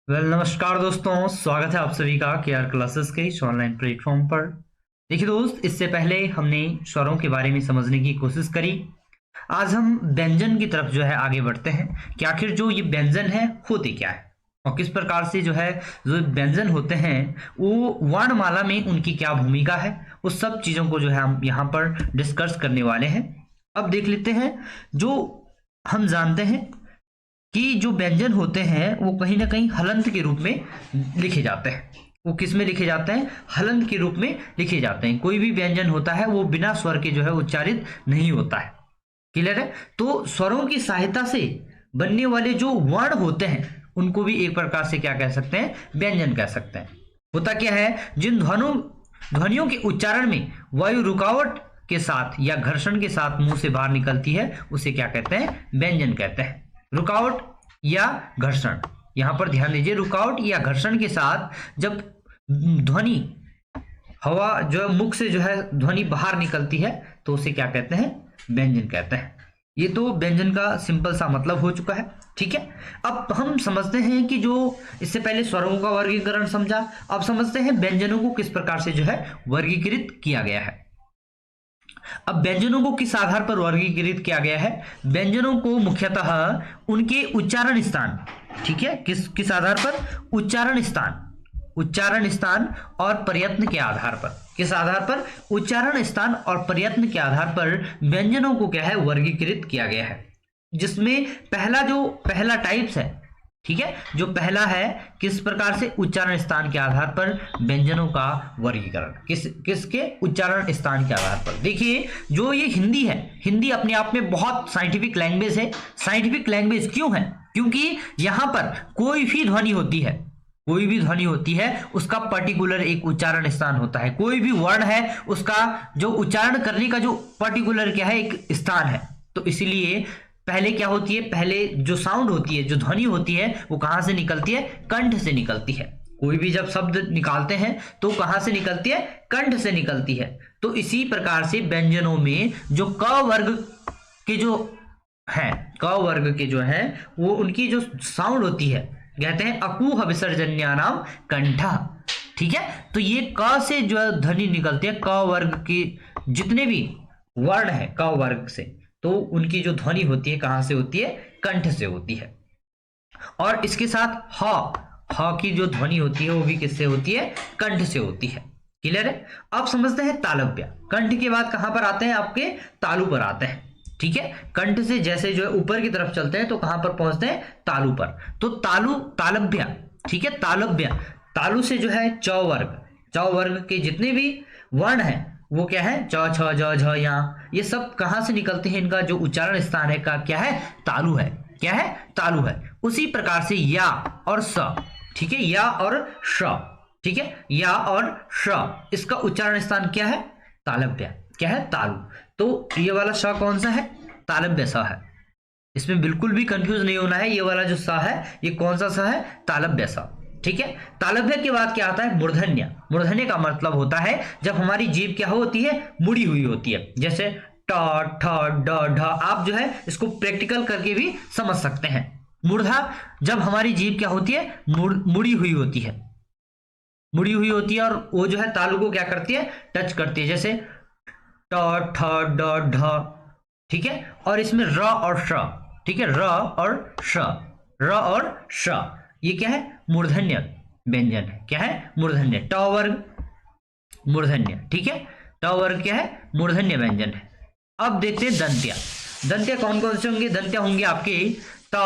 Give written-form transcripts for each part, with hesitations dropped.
नमस्कार दोस्तों, स्वागत है आप सभी का केआर क्लासेस के इस ऑनलाइन प्लेटफॉर्म पर। देखिए दोस्त, इससे पहले हमने स्वरों के बारे में समझने की कोशिश करी। आज हम व्यंजन की तरफ जो है आगे बढ़ते हैं कि आखिर जो ये व्यंजन है होते क्या है और किस प्रकार से जो व्यंजन होते हैं वो वर्णमाला में उनकी क्या भूमिका है, उस सब चीज़ों को जो है हम यहाँ पर डिस्कस करने वाले हैं। अब देख लेते हैं, जो हम जानते हैं कि जो व्यंजन होते हैं वो कहीं ना कहीं हलंत के रूप में लिखे जाते हैं। वो किस में लिखे जाते हैं? हलंत के रूप में लिखे जाते हैं। कोई भी व्यंजन होता है वो बिना स्वर के जो है उच्चारित नहीं होता है। क्लियर है? तो स्वरों की सहायता से बनने वाले जो वर्ण होते हैं उनको भी एक प्रकार से क्या कह सकते हैं? व्यंजन कह सकते हैं। होता क्या है, जिन ध्वनियों के उच्चारण में वायु रुकावट के साथ या घर्षण के साथ मुंह से बाहर निकलती है उसे क्या कहते हैं? व्यंजन कहते हैं। रुकावट या घर्षण, यहां पर ध्यान दीजिए, रुकावट या घर्षण के साथ जब ध्वनि हवा जो है मुख से जो है ध्वनि बाहर निकलती है तो उसे क्या कहते हैं? व्यंजन कहते हैं। ये तो व्यंजन का सिंपल सा मतलब हो चुका है। ठीक है, अब हम समझते हैं कि जो इससे पहले स्वरों का वर्गीकरण समझा, अब समझते हैं व्यंजनों को किस प्रकार से जो है वर्गीकृत किया गया है। अब व्यंजनों को किस आधार पर वर्गीकृत किया गया है? व्यंजनों को मुख्यतः उनके उच्चारण स्थान, ठीक है, किस किस आधार पर? उच्चारण स्थान और प्रयत्न के आधार पर। किस आधार पर? उच्चारण स्थान और प्रयत्न के आधार पर व्यंजनों को क्या है? वर्गीकृत किया गया है। जिसमें पहला टाइप्स है, ठीक है, जो पहला है किस प्रकार से? उच्चारण स्थान के आधार पर व्यंजनों का वर्गीकरण। किसके? उच्चारण स्थान के आधार पर। देखिए, जो ये हिंदी है, हिंदी अपने आप में बहुत साइंटिफिक लैंग्वेज है। साइंटिफिक लैंग्वेज क्यों है? क्योंकि यहां पर कोई भी ध्वनि होती है उसका पर्टिकुलर एक उच्चारण स्थान होता है। कोई भी वर्ण है उसका जो उच्चारण करने का जो पर्टिकुलर क्या है? एक स्थान है। तो इसीलिए पहले क्या होती है? पहले जो साउंड होती है, जो ध्वनि होती है, वो कहां से निकलती है? कंठ से निकलती है। कोई भी जब शब्द निकालते हैं तो कहां से निकलती है? कंठ से निकलती है। तो इसी प्रकार से व्यंजनों में जो क वर्ग के जो हैं, क वर्ग के जो हैं, वो उनकी जो साउंड होती है, कहते हैं अकूह विसर्जन्यानाम कंठा। ठीक है, तो ये क से जो ध्वनि निकलती है, क वर्ग के जितने भी वर्ण है क वर्ग से, तो उनकी जो ध्वनि होती है कहां से होती है? कंठ से होती है। और इसके साथ ह की जो ध्वनि होती है वो भी किससे होती है? कंठ से होती है। क्लियर है? अब समझते हैं तालव्य। कंठ के बाद कहां पर आते हैं? आपके तालु पर आते हैं। ठीक है, कंठ से जैसे जो है ऊपर की तरफ चलते हैं तो कहां पर पहुंचते हैं? तालु पर। तो तालव्य, ठीक है, तालव्य। तालु से जो है च वर्ग के जितने भी वर्ण हैं वो क्या है? च छ ज झ या, ये सब कहां से निकलते हैं? इनका जो उच्चारण स्थान है का क्या है? तालु है। क्या है? तालु है। उसी प्रकार से या और स, ठीक है, या और श, ठीक है, या और श, इसका उच्चारण स्थान क्या है? तालव्य। क्या है? तालु। तो ये वाला श कौन सा है? तालव्य स है। इसमें बिल्कुल भी कंफ्यूज नहीं होना है। ये वाला जो स है ये कौन सा स है? तालव्य स। ठीक है, तालव्य के बाद क्या आता है? मूर्धन्य। मूर्धन्य का मतलब होता है जब हमारी जीभ क्या होती है? मुड़ी हुई होती है। जैसे ट ठ ड ढ, आप जो है इसको प्रैक्टिकल करके भी समझ सकते हैं। मूर्धा, जब हमारी जीभ क्या होती है? मुड़ी हुई होती है। मुड़ी हुई होती है और वो जो है तालु को क्या करती है? टच करती है। जैसे ट ठ ड ढ, ठीक है, और इसमें र और श, ठीक है, र और श, र और श, ये क्या है? मूर्धन्य व्यंजन है। क्या है? मूर्धन्य। ट वर्ग मूर्धन्य, ठीक है, ट वर्ग क्या है? मूर्धन्य व्यंजन है। अब देखते हैं दंत्या। दंत्या कौन कौन से होंगे? दंत्या होंगे आपके त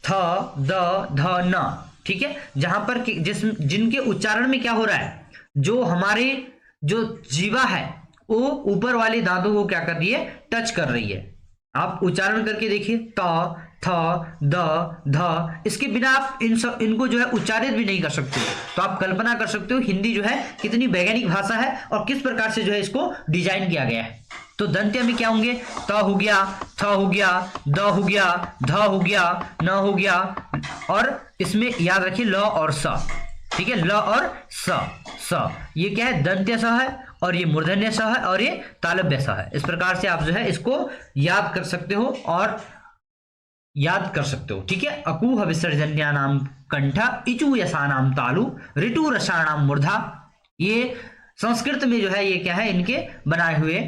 थ द ध न, ठीक है, जहां पर जिनके उच्चारण में क्या हो रहा है? जो हमारे जो जीवा है वो ऊपर वाले दांतों को क्या कर रही है? टच कर रही है। आप उच्चारण करके देखिए, त थ द ध, इसके बिना आप इनको जो है उच्चारित भी नहीं कर सकते। तो आप कल्पना कर सकते हो हिंदी जो है कितनी वैज्ञानिक भाषा है और किस प्रकार से जो है इसको डिजाइन किया गया है। तो दंत्य में क्या होंगे? त हो गया, थ हो गया, द हो गया, ध हो गया, न हो गया, और इसमें याद रखिए ल और स, ठीक है, ल और स, ये क्या है? दंत्य स है और ये मूर्धन्य स है और ये तालव्य स है। इस प्रकार से आप जो है इसको याद कर सकते हो और याद कर सकते हो, ठीक है। अकूह विसर्जन्यानाम कंठ, इचु यसानाम तालु, ऋतु रसाणाम मूर्धा। ये संस्कृत में जो है ये क्या है, इनके बनाए हुए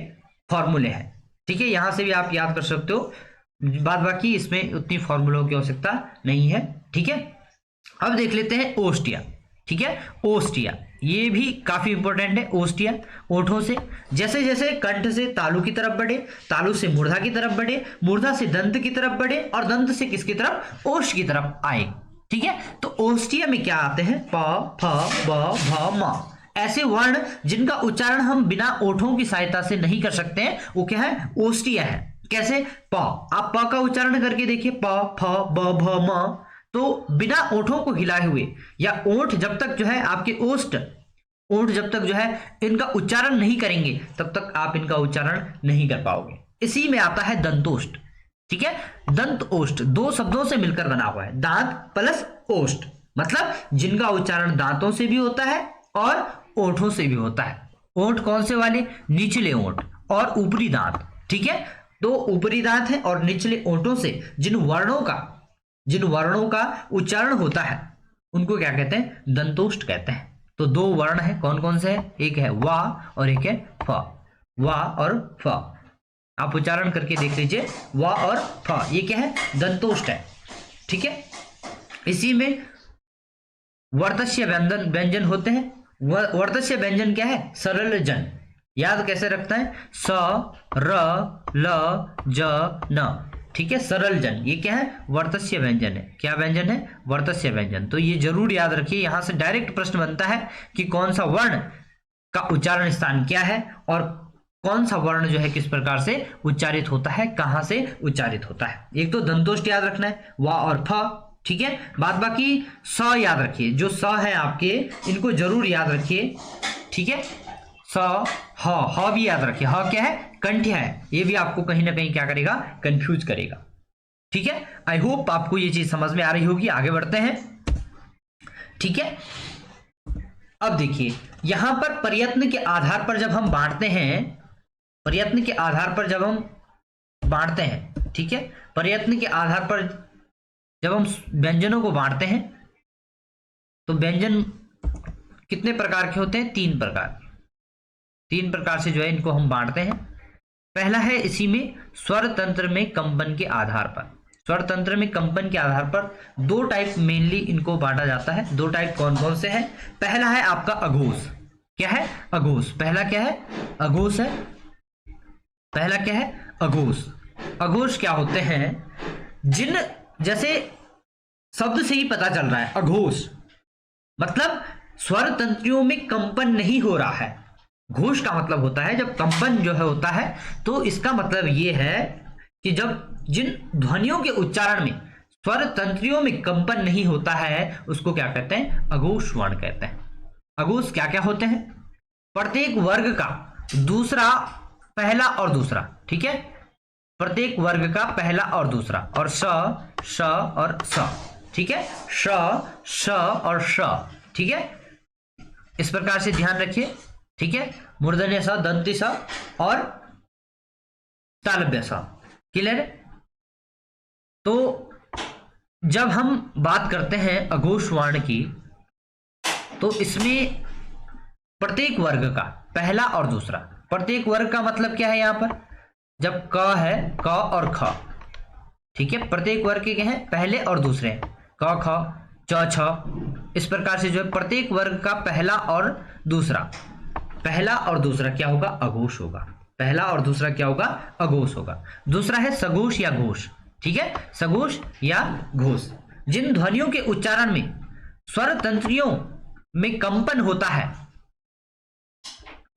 फॉर्मूले हैं, ठीक है। यहां से भी आप याद कर सकते हो, बाद बाकी इसमें उतनी फॉर्मूलों की आवश्यकता नहीं है, ठीक है। अब देख लेते हैं ओष्टिया, ठीक है। ओष्टिया ये भी काफी इंपॉर्टेंट है। ओष्टिया ओठों से, जैसे जैसे कंठ से तालु की तरफ बढ़े, तालु से मूर्धा की तरफ बढ़े, मूर्धा से दंत की तरफ बढ़े, और दंत से किसकी तरफ, ओष्ठ की तरफ आए, ठीक है। तो ओष्टिया में क्या आते हैं, प, फ, ब, भ, म। ऐसे वर्ण जिनका उच्चारण हम बिना ओठों की सहायता से नहीं कर सकते हैं, वो क्या है, ओष्टिया है। कैसे, प, आप प का उच्चारण करके देखिए, प, फ, ब, भ, म। तो बिना ओठों को हिलाए हुए, या ओठ जब तक जो है आपके ओठ जब तक जो है इनका उच्चारण नहीं करेंगे, तब तक आप इनका उच्चारण नहीं कर पाओगे। इसी में आता है दंतोष्ठ, ठीक है। दंत ओष्ठ दो शब्दों से मिलकर बना हुआ है, दांत प्लस ओष्ठ, मतलब जिनका उच्चारण दांतों से भी होता है और ओठों से भी होता है। ओठ कौन से वाले, निचले ओठ और ऊपरी दांत, ठीक है। तो ऊपरी दांत है और निचले ओठों से जिन वर्णों का उच्चारण होता है, उनको क्या कहते हैं, दंतोष्ठ कहते हैं। तो दो वर्ण है, कौन कौन से है, एक है वा और एक है फ। वा और फ आप उच्चारण करके देख लीजिए, वा और फ, ये क्या है, दंतोष्ठ है, ठीक है। इसी में वर्तस्य व्यंजन होते हैं। वर्तस्य व्यंजन क्या है, सरल जन। याद कैसे रखता है, स, र, ल, ज, न, ठीक है। सरल जन ये क्या है, वर्तस्य व्यंजन है। क्या व्यंजन है, वर्तस्य व्यंजन। तो ये जरूर याद रखिए, यहां से डायरेक्ट प्रश्न बनता है कि कौन सा वर्ण का उच्चारण स्थान क्या है, और कौन सा वर्ण जो है किस प्रकार से उच्चारित होता है, कहां से उच्चारित होता है। एक तो दंतोष्ठ याद रखना है, वा और फ, ठीक है। बाद बाकी स याद रखिए, जो स है आपके, इनको जरूर याद रखिए, ठीक है। स, ह भी याद रखिए। ह क्या है, कंठ है, ये भी आपको कहीं ना कहीं क्या करेगा, कंफ्यूज करेगा, ठीक है। आई होप आपको ये चीज समझ में आ रही होगी। आगे बढ़ते हैं, ठीक है। अब देखिए यहां पर प्रयत्न के आधार पर जब हम बांटते हैं, प्रयत्न के आधार पर जब हम बांटते हैं, ठीक है। प्रयत्न के आधार पर जब हम व्यंजनों को बांटते हैं, तो व्यंजन कितने प्रकार के होते हैं, तीन प्रकार से जो है इनको हम बांटते हैं। पहला है इसी में स्वर तंत्र में कंपन के आधार पर। स्वर तंत्र में कंपन के आधार पर दो टाइप मेनली इनको बांटा जाता है। दो टाइप कौन कौन से हैं, पहला है आपका अघोष। क्या है, अघोष। पहला क्या है, अघोष है। पहला क्या है, अघोष। अघोष क्या होते हैं, जिन, जैसे शब्द से ही पता चल रहा है, अघोष मतलब स्वर तंत्रियों में कंपन नहीं हो रहा है। घोष का मतलब होता है जब कंपन जो है होता है, तो इसका मतलब ये है कि जब जिन ध्वनियों के उच्चारण में स्वर तंत्रियों में कंपन नहीं होता है, उसको क्या कहते हैं, अघोष वर्ण कहते हैं। अघोष क्या क्या होते हैं, प्रत्येक वर्ग का दूसरा, पहला और दूसरा, ठीक है। प्रत्येक वर्ग का पहला और दूसरा, और स, श और स, ठीक है। श, श और श, ठीक है। इस प्रकार से ध्यान रखिए, ठीक है। मूर्धन्य स, दंती स और तालव्य स, क्लियर है। तो जब हम बात करते हैं अघोष वर्ण की, तो इसमें प्रत्येक वर्ग का पहला और दूसरा, प्रत्येक वर्ग का मतलब क्या है, यहां पर जब क है, क और ख, ठीक है। प्रत्येक वर्ग के क्या है, पहले और दूसरे, क, ख, च, छ। इस प्रकार से जो है प्रत्येक वर्ग का पहला और दूसरा, पहला और दूसरा क्या होगा, अघोष होगा। पहला और दूसरा क्या होगा, अघोष होगा। दूसरा है सघोष या घोष, ठीक है। सघोष या घोष, जिन ध्वनियों के उच्चारण में स्वर तंत्रियों में कंपन होता है,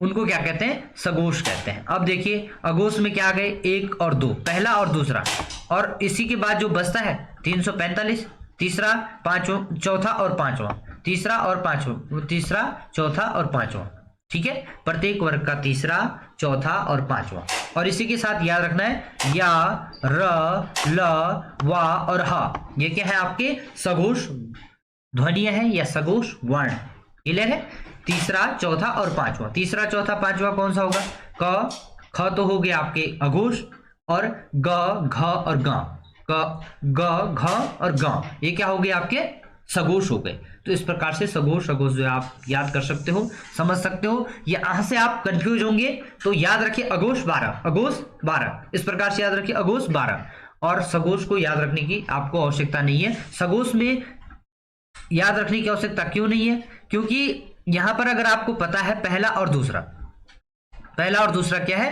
उनको क्या कहते हैं, सघोष कहते हैं। अब देखिए अघोष में क्या आ गए, एक और दो, पहला और दूसरा, और इसी के बाद जो बचता है 345, तीसरा, पांचवा, चौथा और पांचवा, तीसरा और पांचवा, तीसरा, चौथा और पांचवा, ठीक है। प्रत्येक वर्ग का तीसरा, चौथा और पांचवा। और इसी के साथ याद रखना है या, र, ल, वा और ह, ये क्या है, आपके सघोष ध्वनियां है या सघोष वर्ण, क्लियर है। तीसरा, चौथा और पांचवा, तीसरा, चौथा, पांचवा कौन सा होगा, क, ख तो हो गया आपके अघोष, और ग, घ और ग, क, ग, घ और ग, ये क्या हो गए आपके सघोष हो गए। तो इस प्रकार से सघोष सघोष जो है आप याद कर सकते हो, समझ सकते हो। यहां से आप कंफ्यूज होंगे तो याद रखिए अघोष 12, अघोष 12, इस प्रकार से याद रखिए अघोष 12। और सघोष को याद रखने की आपको आवश्यकता नहीं है। सघोष में याद रखने की आवश्यकता क्यों नहीं है? क्योंकि यहां पर अगर आपको पता है पहला और दूसरा क्या है?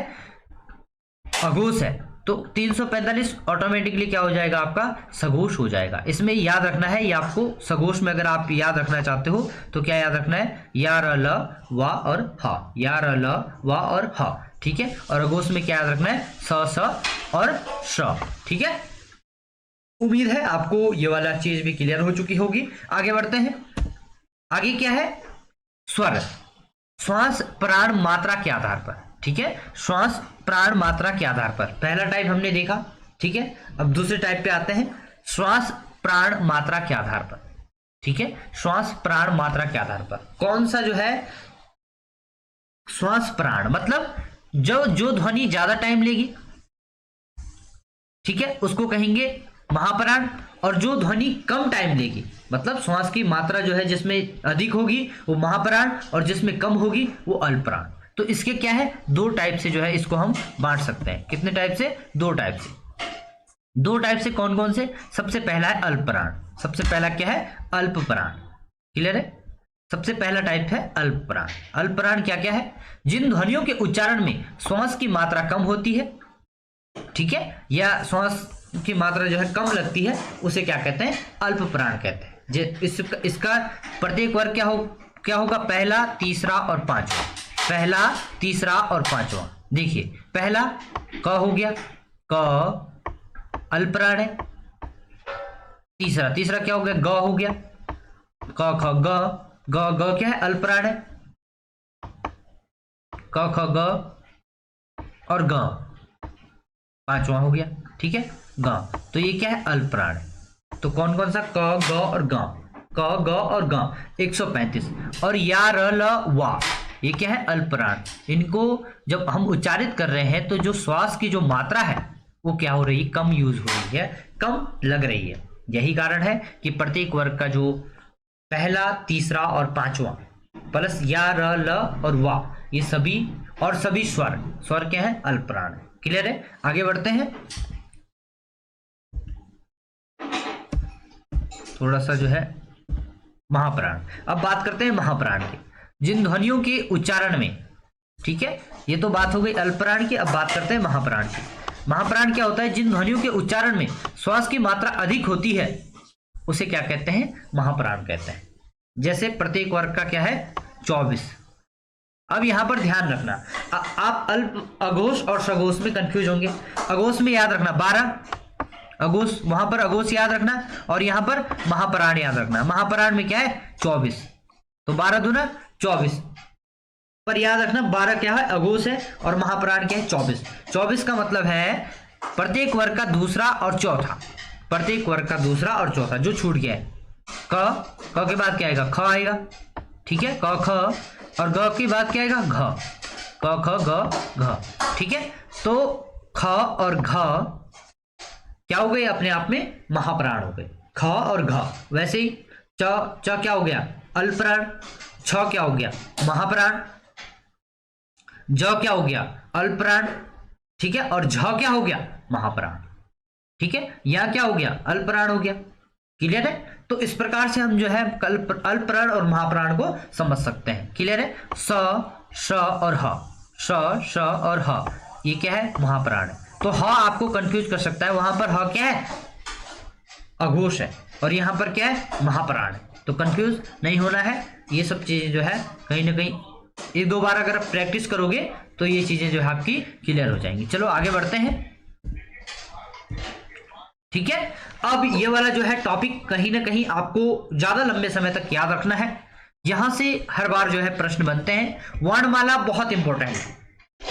अघोष है, तो 345 ऑटोमेटिकली क्या हो जाएगा आपका सघोष हो जाएगा। इसमें याद रखना है, ये आपको सघोष में अगर आप याद रखना चाहते हो तो क्या याद रखना है? या र ल वा और ह, या र ल वा और ह, ठीक है। और अघोष में क्या याद रखना है? स और श, ठीक है। उम्मीद है आपको ये वाला चीज भी क्लियर हो चुकी होगी। आगे बढ़ते हैं। आगे क्या है? स्वर, श्वास प्राण मात्रा के आधार पर, ठीक है। श्वास प्राण मात्रा के आधार पर पहला टाइप हमने देखा, ठीक है। अब दूसरे टाइप पे आते हैं, श्वास प्राण मात्रा के आधार पर, ठीक है। श्वास प्राण मात्रा के आधार पर कौन सा जो है श्वास प्राण, मतलब जो ध्वनि ज्यादा टाइम लेगी, ठीक है, उसको कहेंगे महाप्राण। और जो ध्वनि कम टाइम लेगी, मतलब श्वास की मात्रा जो है जिसमें अधिक होगी वो महाप्राण और जिसमें कम होगी वो अल्पप्राण। तो इसके क्या है? दो टाइप से जो है इसको हम बांट सकते हैं। कितने टाइप से? दो टाइप से। दो टाइप से कौन कौन से? सबसे पहला है अल्पप्राण। सबसे पहला क्या है? अल्पप्राण। क्लियर है? सबसे पहला टाइप है अल्पप्राण। अल्पप्राण क्या क्या है? जिन ध्वनियों के उच्चारण में श्वास की मात्रा कम होती है, ठीक है, या श्वास की मात्रा जो है कम लगती है, उसे क्या कहते हैं? अल्पप्राण कहते हैं। इसका प्रत्येक वर्ग क्या होगा? पहला, तीसरा और पांचवा। पहला, तीसरा और पांचवा। देखिए पहला क हो गया, क अल्पप्राण है। तीसरा क्या हो गया? ग हो गया, क ख ग, ग क्या है? अल्पप्राण है। क ख ग और ग पांचवा हो गया, ठीक है, ग। तो ये क्या है? अल्पप्राण। तो कौन कौन सा? क ग और ग, क ग और ग 135। और या र ल वा, ये क्या है? अल्पप्राण। इनको जब हम उच्चारित कर रहे हैं तो जो श्वास की जो मात्रा है वो क्या हो रही है? कम यूज हो रही है, कम लग रही है। यही कारण है कि प्रत्येक वर्ग का जो पहला, तीसरा और पांचवा प्लस या र ल और वा, ये सभी स्वर क्या है? अल्पप्राण। क्लियर है? आगे बढ़ते हैं। थोड़ा सा जो है महाप्राण। अब बात करते हैं महाप्राण की। जिन ध्वनियों के उच्चारण में, ठीक है, ये तो बात हो गई अल्पप्राण की। अब बात करते हैं महाप्राण की। महाप्राण क्या होता है? जिन ध्वनियों के उच्चारण में श्वास की मात्रा अधिक होती है उसे क्या कहते हैं? महाप्राण कहते हैं। जैसे प्रत्येक वर्ग का क्या है? 24। अब यहां पर ध्यान रखना, आप अघोष और सघोष में कंफ्यूज होंगे। अघोष में याद रखना 12, अघोष, वहां पर अघोष याद रखना और यहां पर महाप्राण याद रखना। महाप्राण में क्या है? 24। तो 12 दूना 24, पर याद रखना 12 क्या है? अघोष है और महाप्राण क्या है? 24। 24 का मतलब है प्रत्येक वर्ग का दूसरा और चौथा, प्रत्येक वर्ग का दूसरा और चौथा जो छूट गया है। क के बाद क्या आएगा? ख आएगा, ठीक है, क ख। और ग के बाद क्या आएगा? घ, क ख ग घ, ठीक है। तो ख और घ क्या हो गए? अपने आप में महाप्राण हो गए, ख और घ। वैसे ही च क्या हो गया? अल्पप्राण। छ क्या हो गया? महाप्राण। ज क्या हो गया? अल्पप्राण, ठीक है। और झ क्या हो गया? महाप्राण, ठीक है। यहां क्या हो गया? अल्पप्राण हो गया। क्लियर है? तो इस प्रकार से हम जो है अल्पप्राण और महाप्राण को समझ सकते हैं। क्लियर है? स, श और ह, श, श और ह, ये क्या है? महाप्राण है। तो ह आपको कंफ्यूज कर सकता है, वहां पर ह क्या है? अघोष है और यहां पर क्या है? महाप्राण है। तो कंफ्यूज नहीं होना है। ये सब चीजें जो है कहीं ना कहीं एक दो बार अगर आप प्रैक्टिस करोगे तो ये चीजें जो है आपकी क्लियर हो जाएंगी। चलो आगे बढ़ते हैं, ठीक है। अब ये वाला जो है टॉपिक कहीं ना कहीं आपको ज्यादा लंबे समय तक याद रखना है। यहां से हर बार जो है प्रश्न बनते हैं। वर्णमाला बहुत इंपॉर्टेंट है।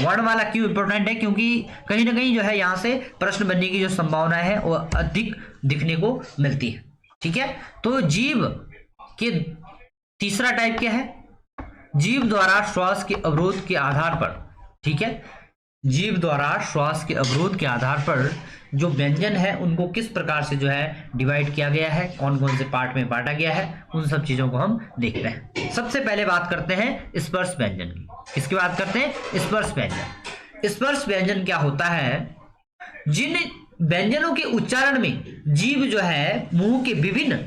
वर्णमाला क्यों इंपॉर्टेंट है? क्योंकि कहीं ना कहीं जो है यहां से प्रश्न बनने की जो संभावना है वो अधिक दिखने को मिलती है, ठीक है। तो जीव के तीसरा टाइप क्या है? जीव द्वारा श्वास के अवरोध के आधार पर, ठीक है, जीभ द्वारा श्वास के अवरोध के आधार पर जो व्यंजन है उनको किस प्रकार से जो है डिवाइड किया गया है, कौन कौन से पार्ट में बांटा गया है, उन सब चीजों को हम देख रहे हैं। सबसे पहले बात करते हैं स्पर्श व्यंजन की। किसकी बात करते हैं? स्पर्श व्यंजन। स्पर्श व्यंजन क्या होता है? जिन व्यंजनों के उच्चारण में जीभ जो है मुंह के विभिन्न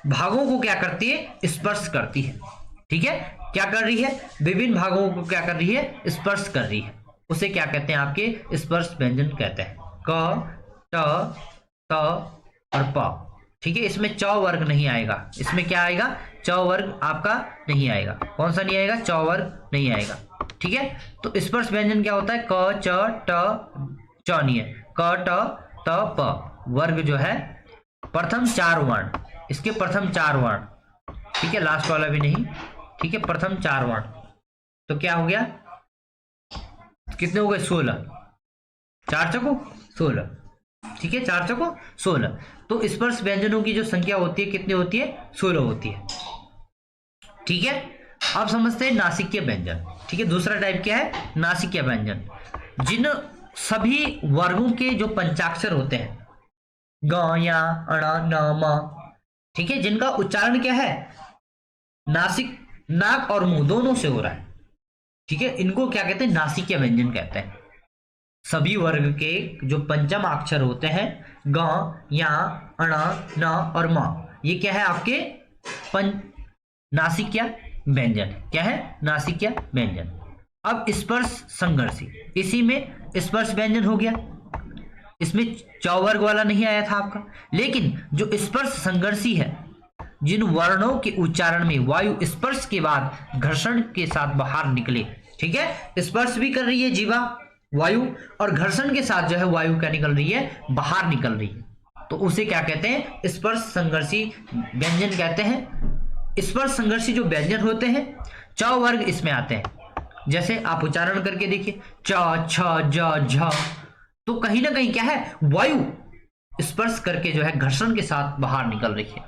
भागों को क्या करती है? स्पर्श करती है। ठीक है, क्या कर रही है? विभिन्न भागों को क्या कर रही है? स्पर्श कर रही है। उसे क्या कहते हैं? आपके स्पर्श व्यंजन कहते हैं। क, ट, त और प। ठीक है, इसमें च वर्ग नहीं आएगा। इसमें क्या आएगा? च वर्ग आपका नहीं आएगा। कौन सा नहीं आएगा? च वर्ग नहीं आएगा। ठीक है, तो स्पर्श व्यंजन क्या होता है? क, च, ट, च नहीं है। क, ट, त, प वर्ग जो है प्रथम 4 वर्ण, इसके प्रथम 4 वर्ण। ठीक है, लास्ट वाला भी नहीं। ठीक है, प्रथम 4 वर्ण। तो क्या हो गया? कितने हो गए? 16। 4 चौको 16। ठीक है, 4 चौको 16। तो स्पर्श व्यंजनों की जो संख्या होती है कितनी होती है? 16 होती है। ठीक है, अब समझते हैं नासिकीय व्यंजन। ठीक है, दूसरा टाइप क्या है? नासिकीय व्यंजन। जिन सभी वर्गों के जो पंचाक्षर होते हैं, ग, या, अण, न, म, ठीक है, जिनका उच्चारण क्या है? नासिक, नाक और मुंह दोनों से हो रहा है। ठीक है, इनको क्या कहते हैं? नासिकीय व्यंजन कहते हैं। सभी वर्ग के जो पंचम अक्षर होते हैं, ग, या, अण, न और म, ये क्या है? आपके नासिकीय व्यंजन। क्या है? नासिकीय व्यंजन। अब स्पर्श संघर्षी, इसी में स्पर्श व्यंजन हो गया। इसमें च वर्ग वाला नहीं आया था आपका। लेकिन जो स्पर्श संघर्षी है, जिन वर्णों के उच्चारण में वायु स्पर्श के बाद घर्षण के साथ बाहर निकले। ठीक है, स्पर्श भी कर रही है जीवा वायु, और घर्षण के साथ जो है वायु क्या निकल रही है? बाहर निकल रही है। तो उसे क्या कहते हैं? स्पर्श संघर्षी व्यंजन कहते हैं। स्पर्श संघर्षी जो व्यंजन होते हैं, च वर्ग इसमें आते हैं। जैसे आप उच्चारण करके देखिए, च, छ, ज, झ। तो कहीं ना कहीं क्या है? वायु स्पर्श करके जो है घर्षण के साथ बाहर निकल रही है।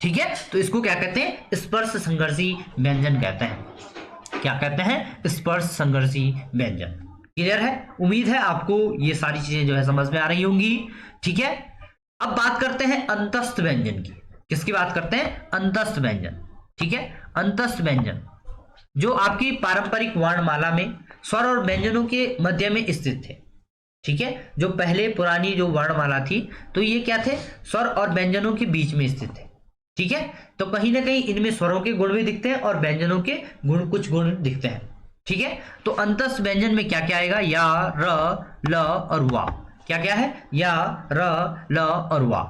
ठीक है, तो इसको क्या कहते हैं? स्पर्श संघर्षी व्यंजन कहते हैं। क्या कहते हैं? स्पर्श संघर्षी व्यंजन। क्लियर है? उम्मीद है आपको ये सारी चीजें जो है समझ में आ रही होंगी। ठीक है, अब बात करते हैं अंतस्थ व्यंजन की। किसकी बात करते हैं? अंतस्थ व्यंजन। ठीक है, अंतस्थ व्यंजन जो आपकी पारंपरिक वर्णमाला में स्वर और व्यंजनों के मध्य में स्थित थे। ठीक है, जो पहले पुरानी जो वर्णमाला थी, तो ये क्या थे? स्वर और व्यंजनों के बीच में स्थित थे। ठीक है, तो कहीं ना कहीं इनमें स्वरों के गुण भी दिखते हैं और व्यंजनों के गुण, कुछ गुण दिखते हैं। ठीक है, तो अंतस्थ व्यंजन में क्या क्या आएगा? या, र, ल और वा। क्या क्या है? या, र, ल और वा।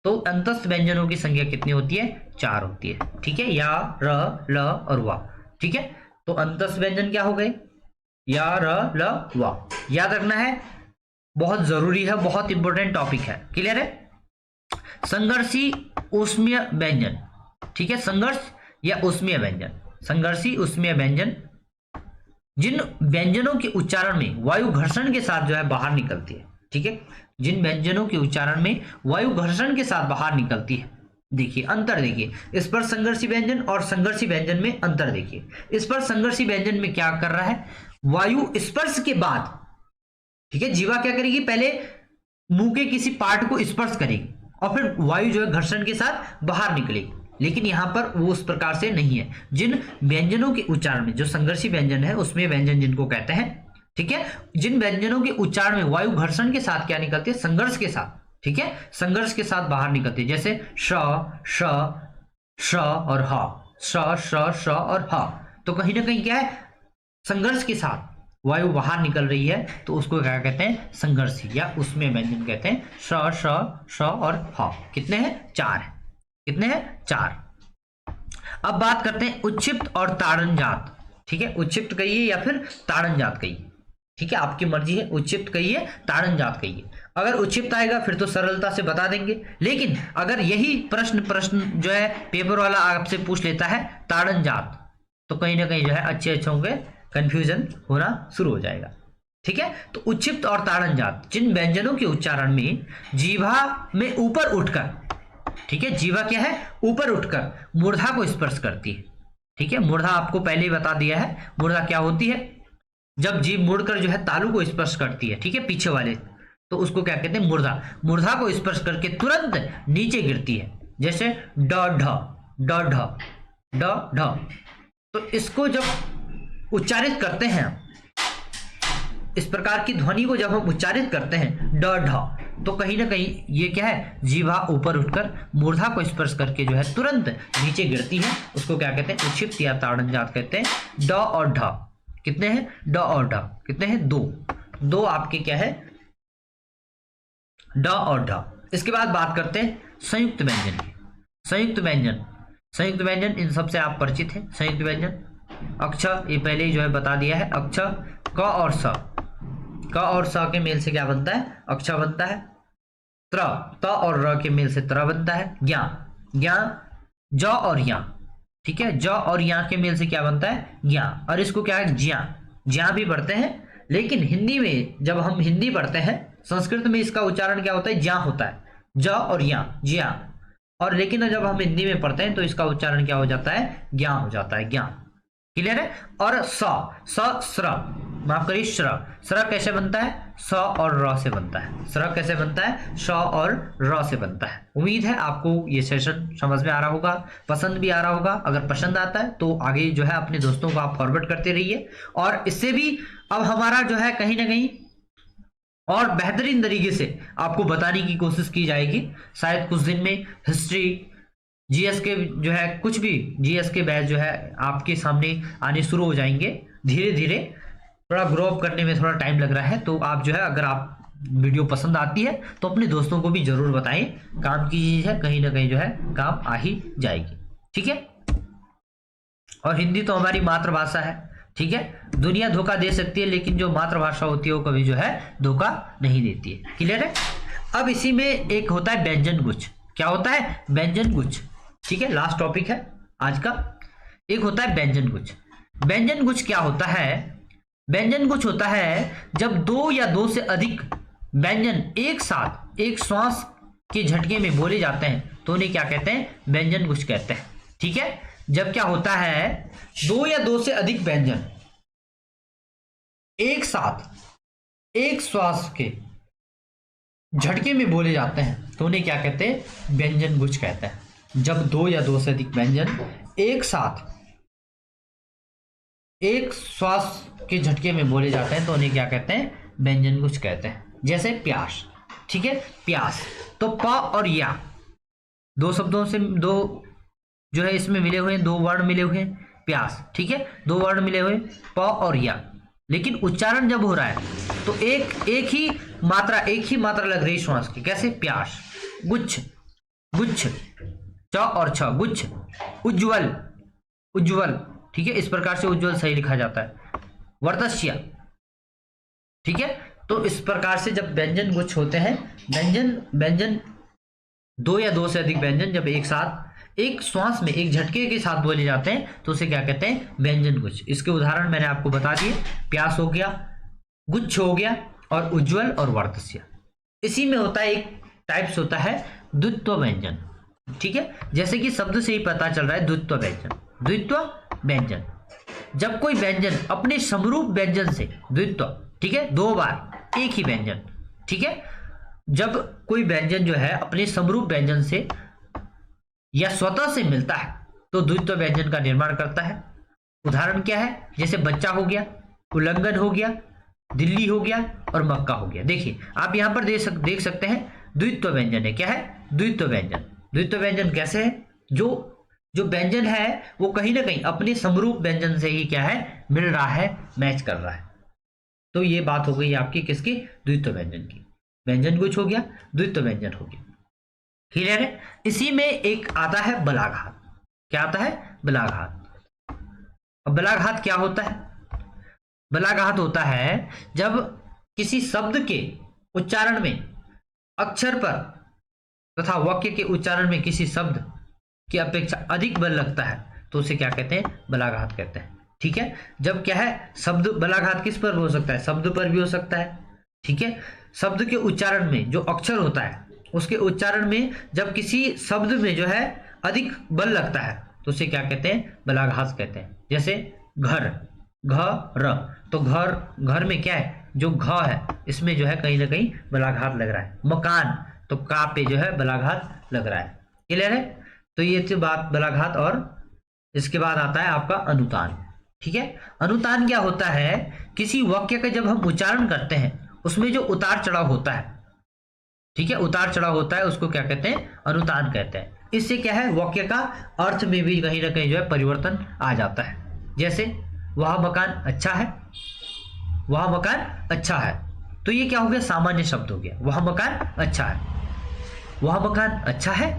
तो अंतस्थ व्यंजनों की संख्या कितनी होती है? 4 होती है। ठीक है, या, र, ल और वा। ठीक है, तो अंतस्थ व्यंजन क्या हो गए? या, र, ल, वा। याद रखना है, बहुत जरूरी है, बहुत इंपॉर्टेंट टॉपिक है। क्लियर है? संघर्षी ऊष्मीय व्यंजन। ठीक है, संघर्ष या ऊष्मीय व्यंजन। संघर्षी ऊष्मीय व्यंजन, जिन व्यंजनों के उच्चारण में वायु घर्षण के साथ जो है बाहर निकलती है। ठीक है, जिन व्यंजनों के उच्चारण में वायु घर्षण के साथ बाहर निकलती है। देखिए अंतर, देखिए स्पर्श संघर्षी व्यंजन और संघर्षी व्यंजन में अंतर देखिए। स्पर्श संघर्षी व्यंजन में क्या कर रहा है? वायु स्पर्श के बाद, ठीक है, जीवा क्या करेगी? पहले मुंह के किसी पार्ट को स्पर्श करेगी और फिर वायु जो है घर्षण के साथ बाहर निकलेगी। लेकिन यहां पर वो उस प्रकार से नहीं है। जिन व्यंजनों के उच्चारण में, जो संघर्षी व्यंजन है उसमें व्यंजन जिनको कहते हैं, ठीक है, जिन व्यंजनों के उच्चारण में वायु घर्षण के साथ क्या निकलती है? संघर्ष के साथ। ठीक है, संघर्ष के साथ बाहर निकलती है। जैसे श, श, श और ह, श, श, श और ह। तो कहीं ना कहीं क्या है? संघर्ष के साथ वायु बाहर निकल रही है, तो उसको क्या कहते हैं? संघर्षी या उसमें व्यंजन कहते हैं। श, श, श और ह। कितने हैं? 4 है। कितने हैं? 4। अब बात करते हैं उच्छिप्त और ताड़न जात। ठीक है, उच्छिप्त कहिए या फिर ताड़न जात कहिए। ठीक है, आपकी मर्जी है, उच्छिप्त कहिए, ताड़न जात कहिए। अगर उच्छिप्त आएगा फिर तो सरलता से बता देंगे, लेकिन अगर यही प्रश्न जो है पेपर वाला आपसे पूछ लेता है ताड़न जात, तो कहीं ना कहीं जो है अच्छे होंगे, कंफ्यूजन होना शुरू हो जाएगा। ठीक है, तो उच्छिप्त और ताड़न जात, जिन व्यंजनों के उच्चारण में जीवा में ऊपर उठकर, ठीक है, जीवा क्या है? ऊपर उठकर मूर्धा को स्पर्श करती है। ठीक है, मूर्धा आपको पहले ही बता दिया है, मूर्धा क्या होती है? जब जीभ मुड़कर जो है तालु को स्पर्श करती है, ठीक है, पीछे वाले, तो उसको क्या कहते हैं, मूर्धा। मूर्धा को स्पर्श करके तुरंत नीचे गिरती है, जैसे ड ढ ड ढ ड ढ। तो इसको जब उच्चारित करते हैं, इस प्रकार की ध्वनि को जब हम उच्चारित करते हैं ड ढ, तो कहीं ना कहीं ये क्या है, जीभा ऊपर उठकर मूर्धा को स्पर्श करके जो है तुरंत नीचे गिरती है। उसको क्या कहते हैं, उच्छिप्त या ताड़न जात कहते हैं। ड और ढ कितने हैं, ड और ढ कितने हैं, दो। दो आपके क्या है, ड और ढ। इसके बाद बात करते हैं संयुक्त व्यंजन की। संयुक्त व्यंजन, संयुक्त व्यंजन इन सबसे आप परिचित हैं। संयुक्त व्यंजन अक्ष, ये पहले ही जो है बता दिया है। अक्ष क और स, क और स के मेल से क्या बनता है, अक्ष बनता है। त्र, त और र के मेल से त्र बनता है। ज्ञा, ज्ञा ज और या, ठीक है, ज और या के मेल से क्या बनता है, ज्ञा। और इसको क्या है, ज्या, ज्या भी पढ़ते हैं। लेकिन हिंदी में जब हम हिंदी पढ़ते हैं, संस्कृत में इसका उच्चारण क्या होता है, ज्या होता है, ज और या, ज्या। और लेकिन जब हम हिंदी में पढ़ते हैं तो इसका उच्चारण क्या हो जाता है, ज्ञा हो जाता है, ज्ञा। क्लियर है। और स, स्र, माफ करिए श्र। श्र कैसे बनता है, स और र से बनता है। श्र कैसे बनता है, स और र से बनता है। उम्मीद है आपको ये सेशन समझ में आ रहा होगा, पसंद भी आ रहा होगा। अगर पसंद आता है तो आगे जो है अपने दोस्तों को आप फॉरवर्ड करते रहिए। और इससे भी अब हमारा जो है कहीं ना कहीं और बेहतरीन तरीके से आपको बताने की कोशिश की जाएगी। शायद कुछ दिन में हिस्ट्री, जीएस के जो है कुछ भी जीएस के बैच जो है आपके सामने आने शुरू हो जाएंगे धीरे धीरे। थोड़ा ग्रो अप करने में थोड़ा टाइम लग रहा है, तो आप जो है अगर आप वीडियो पसंद आती है तो अपने दोस्तों को भी जरूर बताएं। काम की चीज है, कहीं ना कहीं जो है काम आ ही जाएगी, ठीक है। और हिंदी तो हमारी मातृभाषा है, ठीक है। दुनिया धोखा दे सकती है, लेकिन जो मातृभाषा होती है वो कभी जो है धोखा नहीं देती है। क्लियर है। अब इसी में एक होता है व्यंजन गुच्छ। क्या होता है, व्यंजन गुच्छ, ठीक है, लास्ट टॉपिक है आज का। एक होता है व्यंजन गुच्छ। व्यंजन गुच्छ क्या होता है, व्यंजन गुच्छ होता है जब दो या दो से अधिक व्यंजन एक साथ एक श्वास के झटके में बोले जाते हैं तो उन्हें क्या कहते हैं, व्यंजन गुच्छ कहते हैं, ठीक है। जब क्या होता है, दो या दो से अधिक व्यंजन एक साथ एक श्वास के झटके में बोले जाते हैं तो उन्हें क्या कहते हैं, व्यंजन गुच्छ कहते हैं। जब दो या दो से अधिक व्यंजन एक साथ एक श्वास के झटके में बोले जाते हैं तो उन्हें क्या कहते हैं, व्यंजन गुच्छ कहते हैं। जैसे प्यास, ठीक है, प्यास। तो प और या दो शब्दों से, दो जो है इसमें मिले हुए हैं, दो वर्ण मिले हुए हैं, प्यास, ठीक है, दो वर्ण मिले हुए प और या। लेकिन उच्चारण जब हो रहा है तो एक ही मात्रा लग रही श्वास की। कैसे, प्यास, गुच्छ, गुच्छ, च और छ, गुच्छ। उज्ज्वल, उज्ज्वल, ठीक है, इस प्रकार से उज्ज्वल सही लिखा जाता है। वर्तस्य, ठीक है। तो इस प्रकार से जब व्यंजन गुच्छ होते हैं, व्यंजन दो या दो से अधिक व्यंजन जब एक साथ एक श्वास में एक झटके के साथ बोले जाते हैं तो उसे क्या कहते हैं, व्यंजन गुच्छ। इसके उदाहरण मैंने आपको बता दिए, प्यास हो गया, गुच्छ हो गया और उज्ज्वल और वर्तस्य। इसी में होता है एक टाइप्स होता है द्वित्व व्यंजन, ठीक है। जैसे कि शब्द से ही पता चल रहा है, द्वित्व व्यंजन। द्वित्व व्यंजन जब कोई व्यंजन अपने समरूप व्यंजन से, द्वित्व, ठीक है, दो बार एक ही व्यंजन, ठीक है। जब कोई व्यंजन जो है अपने समरूप व्यंजन से या स्वतः से मिलता है तो द्वित्व व्यंजन का निर्माण करता है। उदाहरण क्या है, जैसे बच्चा हो गया, उल्लंघन हो गया, दिल्ली हो गया और मक्का हो गया। देखिए आप यहां पर देख सकते हैं द्वित्व व्यंजन है। क्या है, द्वित्व व्यंजन। द्वित्व व्यंजन कैसे है, जो व्यंजन है वो कहीं ना कहीं अपने समरूप व्यंजन से ही क्या है, मिल रहा है, मैच कर रहा है। तो ये बात हो गई आपकी किसकी, द्वित्व व्यंजन की। व्यंजन गुच्छ हो गया, द्वित्व व्यंजन हो गया, क्लियर है। इसी में एक आता है बलाघात। क्या आता है, बलाघात। अब बलाघात क्या होता है, बलाघात होता है जब किसी शब्द के उच्चारण में अक्षर पर तथा वाक्य के उच्चारण में किसी शब्द की अपेक्षा अधिक बल लगता है तो उसे क्या कहते हैं, बलाघात कहते हैं, ठीक है। जब क्या है, शब्द बलाघात किस पर भी हो सकता है, शब्द पर भी हो सकता है, ठीक है। शब्द के उच्चारण में जो अक्षर होता है उसके उच्चारण में जब किसी शब्द में जो है अधिक बल लगता है तो उसे क्या कहते हैं, बलाघात कहते हैं। जैसे घर, घर, तो घर, घर में क्या है, जो घ है इसमें जो है कहीं ना कहीं बलाघात लग रहा है। मकान, तो का पे जो है बलाघात लग रहा है। क्लियर है? तो ये थी बात बलाघात। और इसके बाद आता है आपका अनुतान। ठीक है, अनुतान क्या होता है, किसी वाक्य का जब हम उच्चारण करते हैं उसमें जो उतार चढ़ाव होता है, ठीक है, उतार चढ़ाव होता है, उसको क्या कहते हैं, अनुतान कहते हैं। इससे क्या है, वाक्य का अर्थ में भी कहीं ना कहीं जो है परिवर्तन आ जाता है। जैसे वह मकान अच्छा है, वह मकान अच्छा है, तो ये क्या हो गया, सामान्य शब्द हो गया। वह मकान अच्छा है, वह मकान अच्छा है,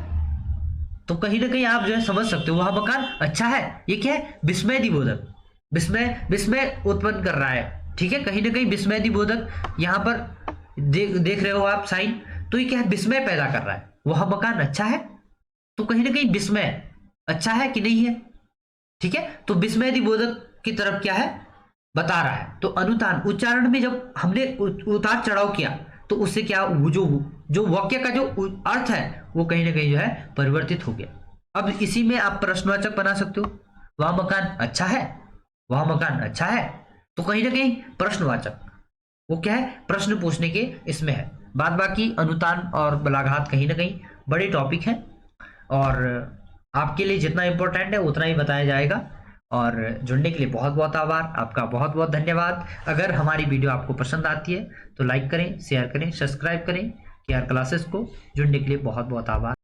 तो कहीं ना कहीं आप जो है समझ सकते हो, वह मकान अच्छा है, ये क्या है, विस्मयदिबोधक, विस्मय उत्पन्न कर रहा है। ठीक है, कहीं ना कहीं विस्मयदिबोधक यहाँ पर देख रहे हो आप साइन, तो ये क्या है, विस्मय पैदा कर रहा है। वह मकान अच्छा है, तो कहीं ना कहीं विस्मय, अच्छा है कि नहीं है। ठीक है, तो विस्मयदिबोधक की तरफ क्या है, बता रहा है। तो अनुतान, उच्चारण में जब हमने उतार चढ़ाव किया तो उससे क्या, वो जो वाक्य का जो अर्थ है वो कहीं ना कहीं जो है परिवर्तित हो गया। अब इसी में आप प्रश्नवाचक बना सकते हो, वह मकान अच्छा है, वह मकान अच्छा है, तो कहीं ना कहीं प्रश्नवाचक, वो क्या है, प्रश्न पूछने के इसमें है। बाद बाकी अनुतान और बलाघात कहीं ना कहीं बड़े टॉपिक हैं, और आपके लिए जितना इंपॉर्टेंट है उतना ही बताया जाएगा। और जुड़ने के लिए बहुत बहुत आभार, आपका बहुत बहुत धन्यवाद। अगर हमारी वीडियो आपको पसंद आती है तो लाइक करें, शेयर करें, सब्सक्राइब करें KR क्लासेस को। जुड़ने के लिए बहुत बहुत आभार।